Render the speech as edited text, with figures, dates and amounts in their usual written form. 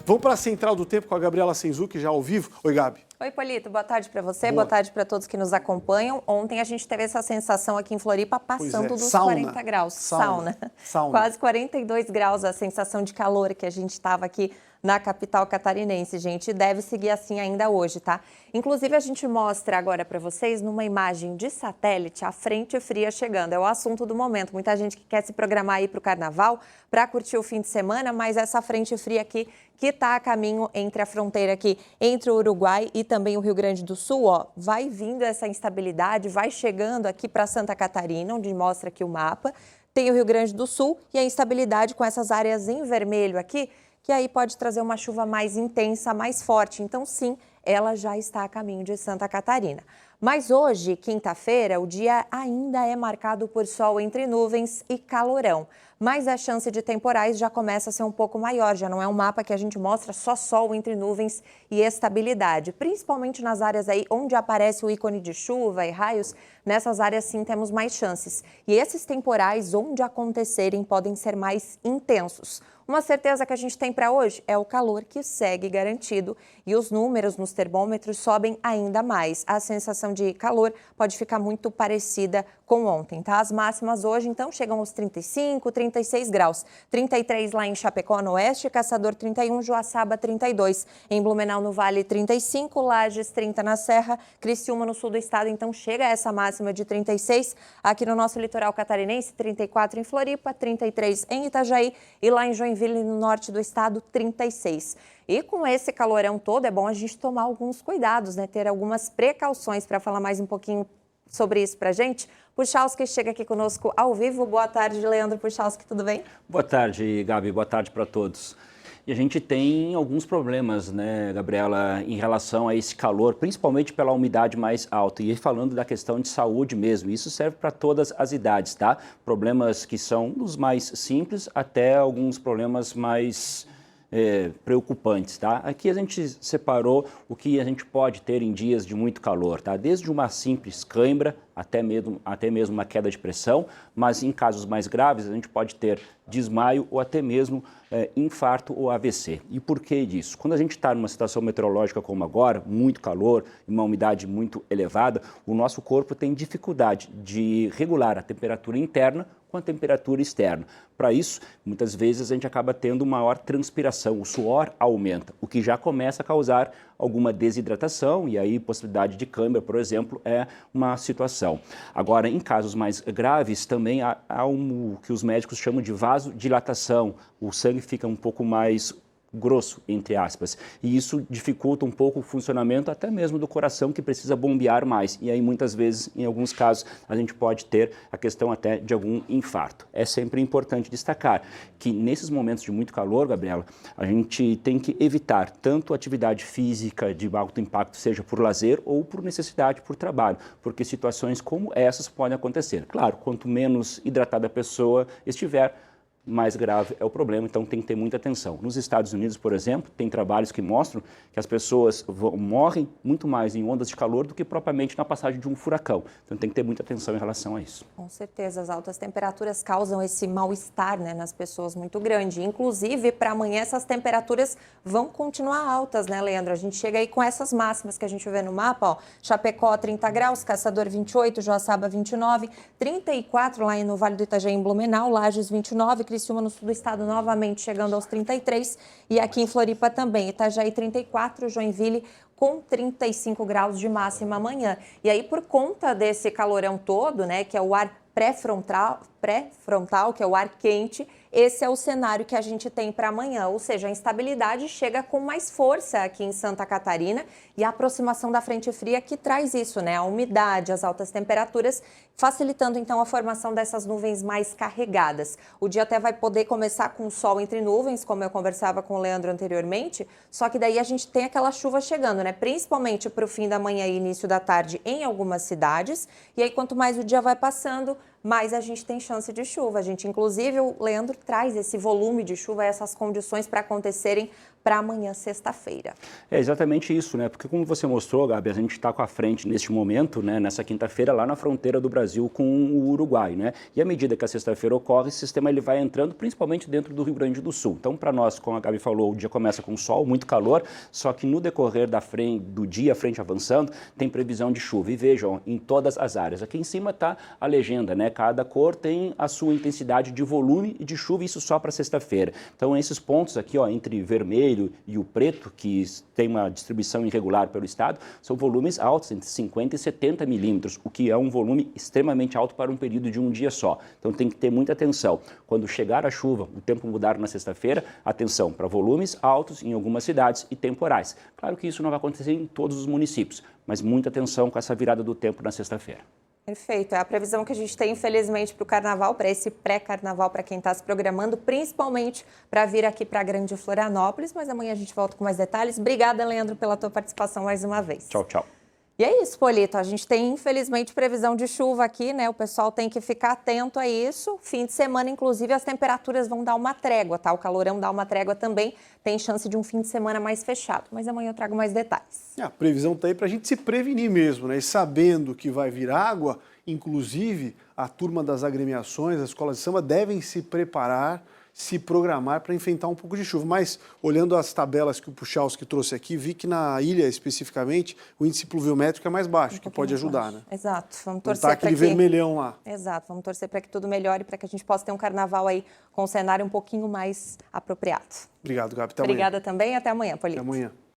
Vamos para a Central do Tempo com a Gabriela Senzuc, já ao vivo. Oi, Gabi. Oi, Polito. Boa tarde para você, boa tarde para todos que nos acompanham. Ontem a gente teve essa sensação aqui em Floripa passando dos 40 graus. Sauna. Quase 42 graus a sensação de calor que a gente estava aqui na capital catarinense, gente. Deve seguir assim ainda hoje, tá? Inclusive, a gente mostra agora para vocês, numa imagem de satélite, a frente fria chegando. É o assunto do momento. Muita gente que quer se programar aí para o carnaval, para curtir o fim de semana, mas essa frente fria aqui que está a caminho entre a fronteira aqui, entre o Uruguai e também o Rio Grande do Sul, ó, vai vindo essa instabilidade, vai chegando aqui para Santa Catarina, onde mostra aqui o mapa. Tem o Rio Grande do Sul e a instabilidade com essas áreas em vermelho aqui, que aí pode trazer uma chuva mais intensa, mais forte. Então, sim, ela já está a caminho de Santa Catarina. Mas hoje, quinta-feira, o dia ainda é marcado por sol entre nuvens e calorão. Mas a chance de temporais já começa a ser um pouco maior, já não é um mapa que a gente mostra só sol entre nuvens e estabilidade. Principalmente nas áreas aí onde aparece o ícone de chuva e raios, nessas áreas sim temos mais chances. E esses temporais, onde acontecerem, podem ser mais intensos. Uma certeza que a gente tem para hoje é o calor que segue garantido e os números nos termômetros sobem ainda mais. A sensação de calor pode ficar muito parecida com ontem, tá? As máximas hoje, então, chegam aos 35, 36 graus. 33 lá em Chapecó, no oeste, Caçador 31, Joaçaba 32. Em Blumenau, no Vale, 35, Lages 30 na Serra, Criciúma no sul do estado, então chega a essa máxima de 36. Aqui no nosso litoral catarinense, 34 em Floripa, 33 em Itajaí e lá em Joinville, no norte do estado, 36. E com esse calorão todo, é bom a gente tomar alguns cuidados, né? Ter algumas precauções. Para falar mais um pouquinho sobre isso para a gente, Puchalski chega aqui conosco ao vivo. Boa tarde, Leandro Puchalski, tudo bem? Boa tarde, Gabi. Boa tarde para todos. E a gente tem alguns problemas, né, Gabriela, em relação a esse calor, principalmente pela umidade mais alta. E falando da questão de saúde mesmo, isso serve para todas as idades, tá? Problemas que são dos mais simples até alguns problemas mais preocupantes, tá? Aqui a gente separou o que a gente pode ter em dias de muito calor, tá? Desde uma simples cãibra até mesmo uma queda de pressão, mas em casos mais graves a gente pode ter desmaio ou até mesmo infarto ou AVC. E por que disso? Quando a gente está numa situação meteorológica como agora, muito calor, uma umidade muito elevada, o nosso corpo tem dificuldade de regular a temperatura interna com a temperatura externa. Para isso, muitas vezes a gente acaba tendo maior transpiração, o suor aumenta, o que já começa a causar alguma desidratação e aí possibilidade de câimbra, por exemplo, é uma situação. Agora, em casos mais graves, também há o que os médicos chamam de vasodilatação, o sangue fica um pouco mais grosso, entre aspas, e isso dificulta um pouco o funcionamento até mesmo do coração, que precisa bombear mais, e aí muitas vezes, em alguns casos, a gente pode ter a questão até de algum infarto. É sempre importante destacar que nesses momentos de muito calor, Gabriela, a gente tem que evitar tanto atividade física de alto impacto, seja por lazer ou por necessidade, por trabalho, porque situações como essas podem acontecer. Claro, quanto menos hidratada a pessoa estiver, mais grave é o problema, então tem que ter muita atenção. Nos Estados Unidos, por exemplo, tem trabalhos que mostram que as pessoas morrem muito mais em ondas de calor do que propriamente na passagem de um furacão. Então tem que ter muita atenção em relação a isso. Com certeza, as altas temperaturas causam esse mal-estar, né, nas pessoas muito grande. Inclusive, para amanhã essas temperaturas vão continuar altas, né, Leandro? A gente chega aí com essas máximas que a gente vê no mapa, ó. Chapecó, 30 graus, Caçador, 28, Joaçaba, 29, 34 lá no Vale do Itajaí, em Blumenau, Lages, 29, Criciúma no sul do estado novamente chegando aos 33 e aqui em Floripa também, Itajaí 34, Joinville com 35 graus de máxima amanhã. E aí por conta desse calorão todo, né, que é o ar pré-frontal, que é o ar quente, esse é o cenário que a gente tem para amanhã, ou seja, a instabilidade chega com mais força aqui em Santa Catarina e a aproximação da frente fria que traz isso, né, a umidade, as altas temperaturas, facilitando então a formação dessas nuvens mais carregadas. O dia até vai poder começar com sol entre nuvens, como eu conversava com o Leandro anteriormente, só que daí a gente tem aquela chuva chegando, né, principalmente para o fim da manhã e início da tarde em algumas cidades, e aí quanto mais o dia vai passando, mais a gente tem chance de chuva. A gente, inclusive, o Leandro traz esse volume de chuva, essas condições para acontecerem para amanhã, sexta-feira. É exatamente isso, né? Porque como você mostrou, Gabi, a gente está com a frente neste momento, né, nessa quinta-feira, lá na fronteira do Brasil com o Uruguai, né? E à medida que a sexta-feira ocorre, esse sistema ele vai entrando principalmente dentro do Rio Grande do Sul. Então, para nós, como a Gabi falou, o dia começa com sol, muito calor, só que no decorrer do dia, a frente avançando, tem previsão de chuva. E vejam, em todas as áreas. Aqui em cima está a legenda, né? Cada cor tem a sua intensidade de volume e de chuva, isso só para sexta-feira. Então, esses pontos aqui, ó, entre vermelho e o preto, que tem uma distribuição irregular pelo estado, são volumes altos, entre 50 e 70 milímetros, o que é um volume extremamente alto para um período de um dia só. Então tem que ter muita atenção. Quando chegar a chuva, o tempo mudar na sexta-feira, atenção para volumes altos em algumas cidades e temporais. Claro que isso não vai acontecer em todos os municípios, mas muita atenção com essa virada do tempo na sexta-feira. Perfeito, é a previsão que a gente tem, infelizmente, para o Carnaval, para esse pré-Carnaval, para quem está se programando, principalmente para vir aqui para a Grande Florianópolis, mas amanhã a gente volta com mais detalhes. Obrigada, Leandro, pela tua participação mais uma vez. Tchau, tchau. E é isso, Polito, a gente tem, infelizmente, previsão de chuva aqui, né? O pessoal tem que ficar atento a isso. Fim de semana, inclusive, as temperaturas vão dar uma trégua, tá? O calorão dá uma trégua também, tem chance de um fim de semana mais fechado. Mas amanhã eu trago mais detalhes. A previsão está aí para a gente se prevenir mesmo, né? E sabendo que vai vir água, inclusive a turma das agremiações, as escolas de samba devem se preparar, se programar para enfrentar um pouco de chuva. Mas, olhando as tabelas que o Puchalski trouxe aqui, vi que na ilha, especificamente, o índice pluviométrico é mais baixo, que pode ajudar, né? Exato. Vamos torcer para aquele vermelhão lá. Exato. Vamos torcer para que tudo melhore, para que a gente possa ter um carnaval aí com um cenário um pouquinho mais apropriado. Obrigado, Gabi. Até Obrigada amanhã. também. Até amanhã, Polito. Até amanhã.